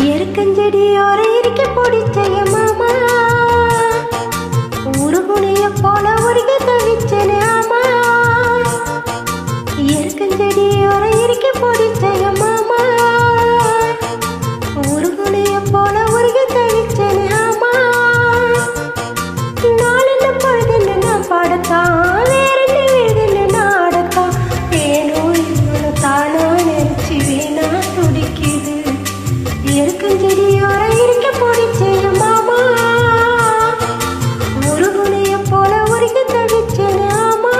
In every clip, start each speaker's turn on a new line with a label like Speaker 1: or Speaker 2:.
Speaker 1: எருக்கஞ்செடியோர இருக்க பிடிச்சய மாமா உருகுணிய போல உருகி தவிச்சனே ஆமா எருக்கஞ்செடியோர இருக்க பிடிச்சய மாமா உருகுணிய போல உருகி தவிச்சனே ஆமா நாளென்ன பொழுதுன்னு நான் பாடத்தான் வேறென்ன வீடுன்னு நான் அடத்தான் ஏனோ இவ்வளவு தானா நினைச்சு வீணா துடிக்குது எருக்கஞ்செடியோர இருக்க பிடிச்சய மாமா உருகுணிய போல உருகி தவிச்சனே ஆமா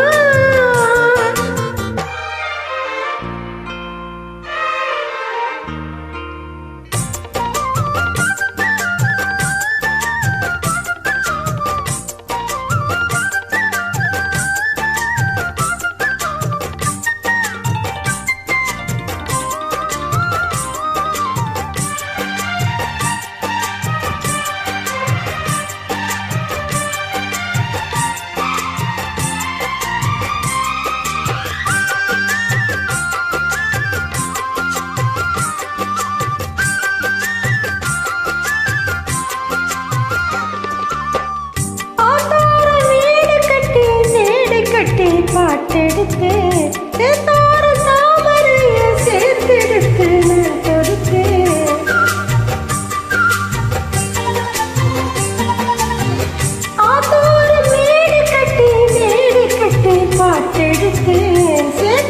Speaker 1: பாட்டெடுத்து தார தாமரைய சேர்த்தெடுத்து தொடுத்து ஆத்தோர மேடு கட்டி பாட்டெடுத்து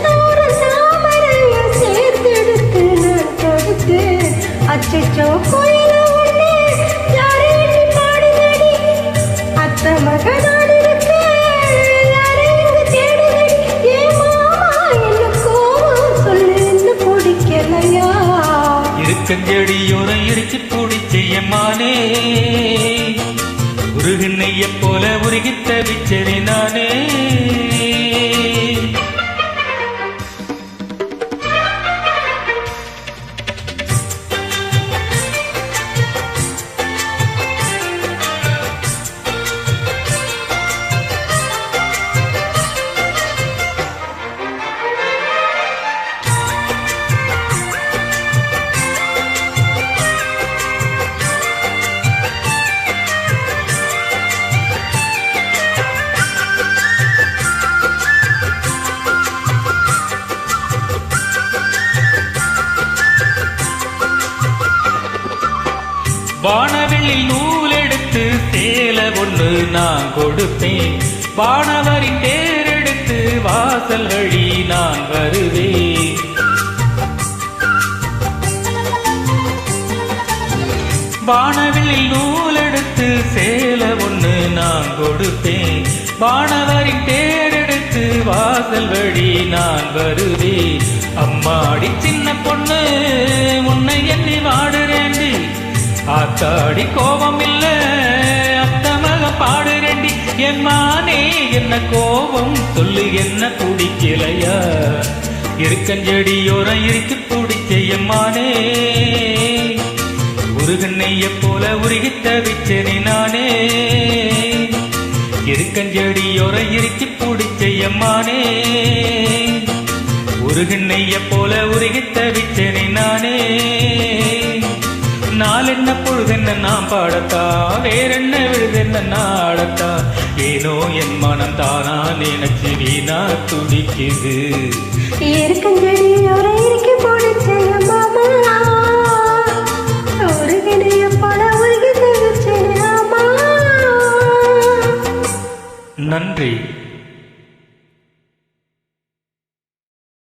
Speaker 1: தார தாமரைய சேர்த்தெடுத்து தொடுத்து அச்சோ கோயில ஒண்ணு யாரு பாடுதடி அத்த மகனா
Speaker 2: எருக்கஞ்செடியோர இருக்கு பிடிச்சய மானே உருகுனைய போல உருகி தவிச்சனே நானே வானவெளியில் நூலெடுத்து சேல ஒன்று நான் கொடுப்பேன் வானவரின் தேரெடுத்து வாசல் வழி நான் வருவேன் வானவெளியில் நூலெடுத்து சேல ஒன்று நான் கொடுப்பேன் வானவரின் தேரெடுத்து வாசல் வழி நான் வருவேன் அம்மாடி சின்ன பொண்ணு உன்னை எண்ணி வாடுறேண்டி ஆத்தாடி கோபம் இல்ல அத்தமக பாடுறேண்டி என் மானே என்ன கோபம் சொல்லு என்ன பிடிக்கலையா எருக்கஞ்செடியோர இருக்கு பிடிச்சய மானே உருகுனைய போல உருகி தவிச்சனே நானே எருக்கஞ்செடியோர இருக்கு பிடிச்சய மானே உருகுனைய போல உருகி தவிச்சனே நானே நாளென்ன பொழுதென்ன நான் பாடத்தா வேறென்ன விழுதென்ன நாடத்தா ஏனோ என் மனம் தானா நினைச்சு வீணா துடிக்குது
Speaker 1: எருக்கஞ்செடியோர இருக்கு பிடிச்சய மாமா உருகுனைய போல உருகி தவிச்சனே ஆமா
Speaker 2: நன்றி.